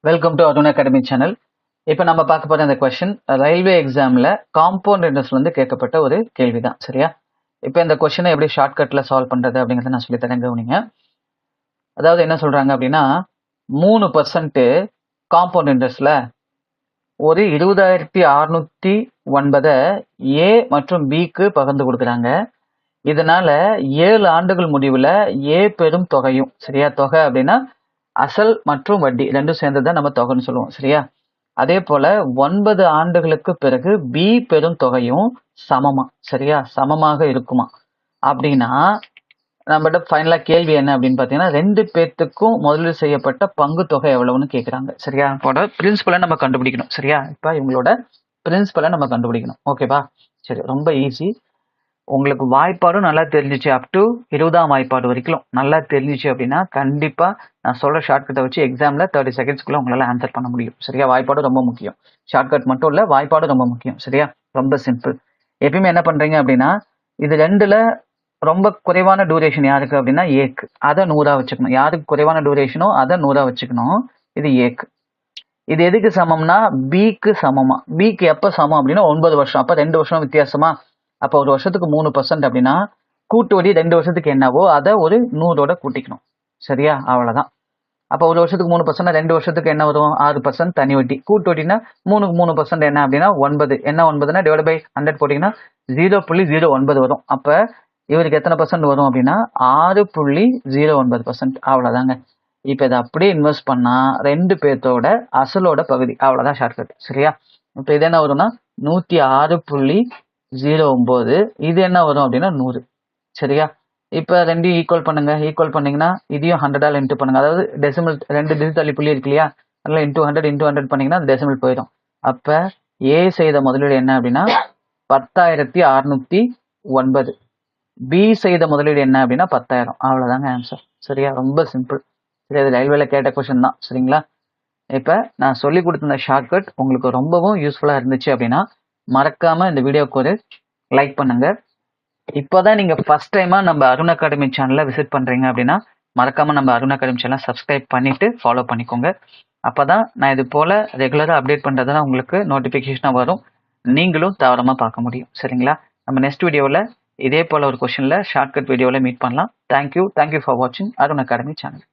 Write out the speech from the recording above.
Welcome to Arun academy channel. இப்போ நம்ம பார்க்க போகிற இந்த கொஸ்டின் ரயில்வே எக்ஸாமில் காம்பவுண்ட் இன்ட்ரெஸ்ட்லேருந்து கேட்கப்பட்ட ஒரு கேள்வி தான். சரியா? இப்போ இந்த கொஸ்டினை எப்படி ஷார்ட்கட்டில் சால்வ் பண்ணுறது அப்படிங்கிறத நான் சொல்லித்தரேன், கவனிங்க. அதாவது என்ன சொல்கிறாங்க அப்படின்னா 3% காம்பவுண்ட் இன்ட்ரெஸ்ட்டில் ஒரு 20,609 ஏ மற்றும் பிக்கு பகிர்ந்து கொடுக்குறாங்க. இதனால 7 ஆண்டுகள் முடிவில் ஏ பெரும் தொகையும், சரியா? தொகை அப்படின்னா அசல் மற்றும் வட்டி ரெண்டும் சேர்ந்தது தான் நம்ம தொகைன்னு சொல்லுவோம், சரியா? அதே போல 9 ஆண்டுகளுக்கு பிறகு பி பெரும் தொகையும் சமமா, சரியா? சமமாக இருக்குமா அப்படின்னா நம்மகிட்ட ஃபைனலா கேள்வி என்ன அப்படின்னு பார்த்தீங்கன்னா 2 பேர்த்துக்கும் முதலீடு செய்யப்பட்ட பங்கு தொகை எவ்வளவுன்னு கேட்குறாங்க, சரியா? இப்போ பிரின்சிபலை நம்ம கண்டுபிடிக்கணும், சரியா? இப்போ இவங்களோட பிரின்சிபலை நம்ம கண்டுபிடிக்கணும், ஓகேவா? சரி, ரொம்ப ஈஸி. உங்களுக்கு வாய்ப்பாடும் நல்லா தெரிஞ்சிச்சு, அப் டு 20ஆம் வாய்ப்பாடு வரைக்கும் நல்லா தெரிஞ்சிச்சு அப்படின்னா கண்டிப்பாக நான் சொல்கிற ஷார்ட்கட்டை வச்சு எக்ஸாமில் 30 செகண்ட்ஸ்க்குள்ளே உங்களால் ஆன்சர் பண்ண முடியும், சரியா? வாய்ப்பாடு ரொம்ப முக்கியம். ஷார்ட்கட் மட்டும் இல்லை, வாய்ப்பாடு ரொம்ப முக்கியம், சரியா? ரொம்ப சிம்பிள். எப்பயுமே என்ன பண்ணுறீங்க அப்படின்னா இது ரெண்டில் ரொம்ப குறைவான டூரேஷன் யாருக்கு அப்படின்னா ஏக்கு, அதை 100ஆக வச்சுக்கணும். யாருக்கு குறைவான டூரேஷனோ அதை 100ஆக வச்சுக்கணும். இது ஏக்கு. இது எதுக்கு சமம்னா பிக்கு சமமா. பிக்கு எப்போ சமம் அப்படின்னா 9 வருஷம். அப்போ 2 வருஷம் வித்தியாசமா. அப்போ ஒரு வருஷத்துக்கு 3% அப்படின்னா கூட்டு வட்டி 2 வருஷத்துக்கு என்னவோ அதை ஒரு 100ஓட கூட்டிக்கணும், சரியா? அவ்வளோதான். அப்போ ஒரு வருஷத்துக்கு 3%, 2 வருஷத்துக்கு என்ன வரும்? 6% தனி வட்டி. கூட்டு வட்டினா 3க்கு 3% என்ன அப்படின்னா 9. என்ன 9னா டிவைட் பை 100 போட்டிங்கன்னா 0.09 வரும். அப்போ இவருக்கு எத்தனை பர்சன்ட் வரும் அப்படின்னா 6.09%. அவ்வளோதாங்க. இப்போ இதை அப்படியே இன்வெஸ்ட் பண்ணால் 2 பேர்த்தோட அசலோட பகுதி, அவ்வளோதான் ஷார்ட்கட், சரியா? இப்போ இது என்ன வரும்னா 106.09. இது என்ன வரும் அப்படின்னா 100, சரியா? இப்போ ரெண்டையும் ஈக்குவல் பண்ணுங்க. ஈக்குவல் பண்ணீங்கன்னா இதையும் 100ஆல் இன்ட்டு பண்ணுங்க. அதாவது டெசிமல் 2 டிஜிட் புள்ளி இருக்கு இல்லையா? அதனால இன்ட்டு 100 பண்ணீங்கன்னா அந்த டெசிமல் போயிடும். அப்போ ஏ செய்த முதலீடு என்ன அப்படின்னா 10,609. பி செய்த முதலீடு என்ன அப்படின்னா 10,000. அவ்வளோதாங்க ஆன்சர், சரியா? ரொம்ப சிம்பிள். சரி, அது ரயில்வேல கேட்ட கொஸ்டின் தான், சரிங்களா? இப்போ நான் சொல்லி கொடுத்த இந்த ஷார்ட்கட் உங்களுக்கு ரொம்பவும் யூஸ்ஃபுல்லாக இருந்துச்சு அப்படின்னா மறக்காமல் இந்த வீடியோவுக்கு ஒரு லைக் பண்ணுங்க. இப்போதான் நீங்கள் ஃபர்ஸ்ட் டைமாக நம்ம அருண் அகாடமி சேனலை விசிட் பண்ணுறீங்க அப்படின்னா மறக்காமல் நம்ம அருண் அகாடமி சேனலை சப்ஸ்கிரைப் பண்ணிவிட்டு ஃபாலோ பண்ணிக்கோங்க. அப்போ தான் நான் இது போல் ரெகுலராக அப்டேட் பண்ணுறதுனா உங்களுக்கு நோட்டிஃபிகேஷனாக வரும், நீங்களும் தவறாமல் பார்க்க முடியும், சரிங்களா? நம்ம நெக்ஸ்ட் வீடியோவில் இதே போல் ஒரு கொஷனில் ஷார்ட்கட் வீடியோவில் மீட் பண்ணலாம். தேங்க்யூ ஃபார் வாட்சிங் அருண் அகாடமி சேனல்.